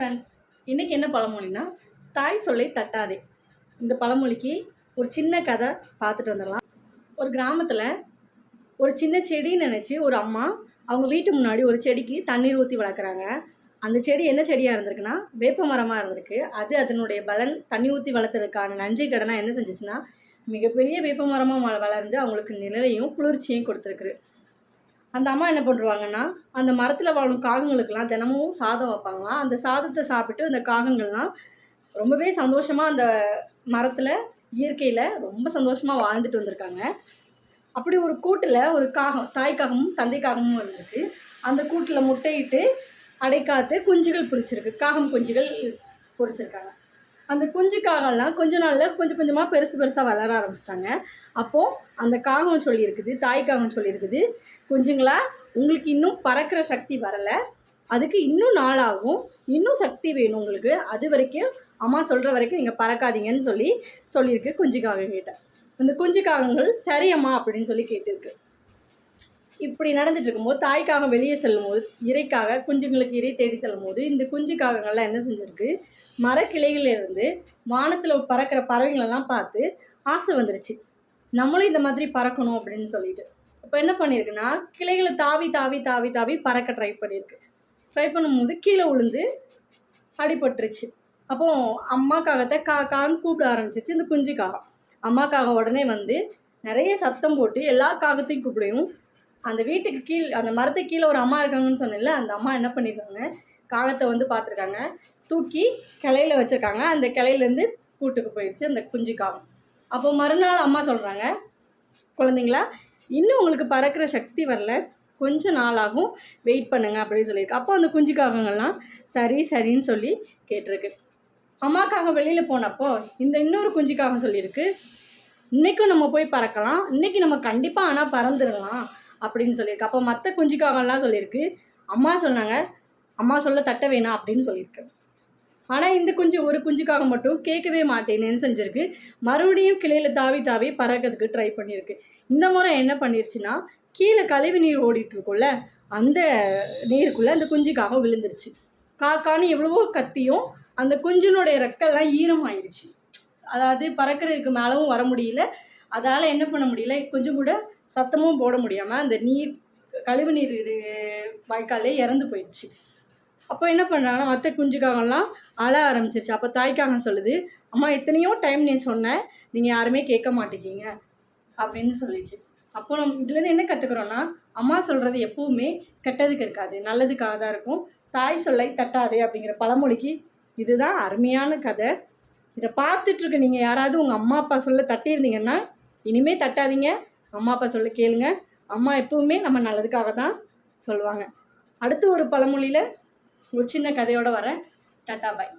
Friends, இன்றைக்கி என்ன பழமொழினா தாய் சொல்லை தட்டாதே. இந்த பழமொழிக்கு ஒரு சின்ன கதை பார்த்துட்டு வந்துடலாம். ஒரு கிராமத்தில் ஒரு சின்ன செடின்னு நினச்சி ஒரு அம்மா அவங்க வீட்டு முன்னாடி ஒரு செடிக்கு தண்ணீர் ஊற்றி வளர்க்குறாங்க. அந்த செடி என்ன செடியாக இருந்திருக்குன்னா வேப்ப மரமாக இருந்திருக்கு. அதனுடைய பலன் தண்ணி ஊற்றி வளர்த்துறதுக்கான நன்றி கடனாக என்ன செஞ்சிச்சுன்னா மிகப்பெரிய வேப்ப மரமாக வளர்ந்து அவங்களுக்கு நிழலையும் குளிர்ச்சியும் கொடுத்துருக்கு. அந்த அம்மா என்ன பண்ணுவாங்கன்னா அந்த மரத்தில் வாழும் காகங்களுக்கெல்லாம் தினமும் சாதம் வைப்பாங்களாம். அந்த சாதத்தை சாப்பிட்டு அந்த காகங்கள்லாம் ரொம்பவே சந்தோஷமாக அந்த மரத்தில் இயற்கையில் ரொம்ப சந்தோஷமாக வாழ்ந்துட்டு வந்திருக்காங்க. அப்படி ஒரு கூட்டில் ஒரு காகம், தாய் காகமும் தந்தை காகமும் இருந்திருக்கு. அந்த கூட்டில் முட்டையிட்டு அடைக்காத்து குஞ்சுகள் பிடிச்சிருக்கு. காகம் குஞ்சுகள் பொறிச்சிருக்காங்க. அந்த குஞ்சு காகம்லாம் கொஞ்ச நாளில் கொஞ்சம் கொஞ்சமாக பெருசாக வளர ஆரம்பிச்சிட்டாங்க. அப்போது அந்த காகம் சொல்லியிருக்குது, தாய் காகம் சொல்லியிருக்குது, குஞ்சுங்களா உங்களுக்கு இன்னும் பறக்கிற சக்தி வரலை, அதுக்கு இன்னும் நாளாகும், இன்னும் சக்தி வேணும் உங்களுக்கு, அது வரைக்கும் அம்மா சொல்கிற வரைக்கும் நீங்கள் பறக்காதீங்கன்னு சொல்லியிருக்கு குஞ்சு காகங்கிட்ட. இந்த குஞ்சு காகங்கள் சரி அம்மா அப்படின்னு சொல்லி கேட்டிருக்கு. இப்படி நடந்துட்டு இருக்கும்போது தாய்க்காக வெளியே செல்லும் போது இறைக்காக குஞ்சுங்களுக்கு இறை தேடி செல்லும் போது இந்த குஞ்சு காகங்கள்லாம் என்ன செஞ்சுருக்கு, மரக்கிளைகளிலிருந்து வானத்தில் பறக்கிற பறவைங்களெல்லாம் பார்த்து ஆசை வந்துருச்சு, நம்மளும் இந்த மாதிரி பறக்கணும் அப்படின்னு சொல்லிட்டு. இப்போ என்ன பண்ணியிருக்குன்னா கிளைகளை தாவி தாவி தாவி தாவி பறக்க ட்ரை பண்ணியிருக்கு. ட்ரை பண்ணும்போது கீழே விழுந்து அடிபட்டுருச்சு. அப்போது அம்மாக்காகத்தை கான்னு கூப்பிட ஆரம்பிச்சிச்சு இந்த குஞ்சு காகம். அம்மாக்காக உடனே வந்து நிறைய சத்தம் போட்டு எல்லா காகத்தையும் கூப்பிடையும் அந்த வீட்டுக்கு அந்த மரத்துக்கு கீழே ஒரு அம்மா இருக்காங்கன்னு சொன்னேன்ல, அந்த அம்மா என்ன பண்ணியிருக்காங்க, காகத்தை வந்து பார்த்துருக்காங்க, தூக்கி கிளையில் வச்சுருக்காங்க. அந்த கிளையிலேருந்து கூட்டுக்கு போயிடுச்சு அந்த குஞ்சு காகம். அப்போ மறுநாள் அம்மா சொல்கிறாங்க, குழந்தைங்களா இன்னும் உங்களுக்கு பறக்கிற சக்தி வரல, கொஞ்சம் நாளாகும், வெயிட் பண்ணுங்க அப்படின்னு சொல்லியிருக்கு. அப்போ அந்த குஞ்சு காகங்கள்லாம் சரின்னு சொல்லி கேட்டிருக்கு. அம்மாக்காக வெளியில் போனப்போ இந்த இன்னொரு குஞ்சு காகம் சொல்லியிருக்கு, இன்றைக்கும் நம்ம போய் பறக்கலாம், இன்றைக்கி நம்ம கண்டிப்பாக ஆனால் பறந்துடலாம் அப்படின்னு சொல்லியிருக்கு. அப்போ மற்ற குஞ்சுக்காகலாம் சொல்லியிருக்கு, அம்மா சொன்னாங்க, அம்மா சொல்ல தட்ட வேணாம் அப்படின்னு சொல்லியிருக்கு. ஆனால் இந்த ஒரு குஞ்சுக்காக மட்டும் கேட்கவே மாட்டேன்னு செஞ்சுருக்கு. மறுபடியும் கிளையில் தாவி தாவி பறக்கிறதுக்கு ட்ரை பண்ணியிருக்கு. இந்த முறை என்ன பண்ணிருச்சுன்னா கீழே கழிவு நீர் ஓடிட்டுருக்குள்ள அந்த நீருக்குள்ளே அந்த குஞ்சுக்காக விழுந்துருச்சு. காக்கான்னு எவ்வளவோ கத்தியும் அந்த குஞ்சினுடைய ரெக்கெல்லாம் ஈரமாயிடுச்சு. அதாவது பறக்கிறதுக்கு மேலவும் வர முடியல, அதால் என்ன பண்ண முடியல, கொஞ்சம் கூட சத்தமும் போட முடியாமல் அந்த கழிவு நீர் வாய்க்காலே இறந்து போயிடுச்சு. அப்போ என்ன பண்ணுறாங்கன்னா மற்ற குஞ்சுக்காகலாம் அழ ஆரம்பிச்சிருச்சு. அப்போ தாய்க்காக சொல்லுது, அம்மா எத்தனையோ டைம் நீ சொன்னேன், நீங்கள் யாருமே கேட்க மாட்டேங்கிங்க அப்படின்னு சொல்லிச்சு. அப்போ நம்ம இதுலேருந்து என்ன கற்றுக்குறோன்னா, அம்மா சொல்கிறது எப்பவுமே கெட்டதுக்கு இருக்காது, நல்லதுக்காக தான் இருக்கும். தாய் சொல்லை தட்டாதே அப்படிங்கிற பழமொழிக்கு இதுதான் அருமையான கதை. இதை பார்த்துட்ருக்க நீங்கள் யாராவது உங்கள் அம்மா அப்பா சொல்ல தட்டியிருந்தீங்கன்னா இனிமேல் தட்டாதீங்க, அம்மா அப்பா சொல்ல கேளுங்க. அம்மா எப்பவுமே நம்ம நல்லதுக்காக தான் சொல்லுவாங்க. அடுத்து ஒரு பழமொழியில் ஒரு சின்ன கதையோடு வரேன். டாட்டா பாய்.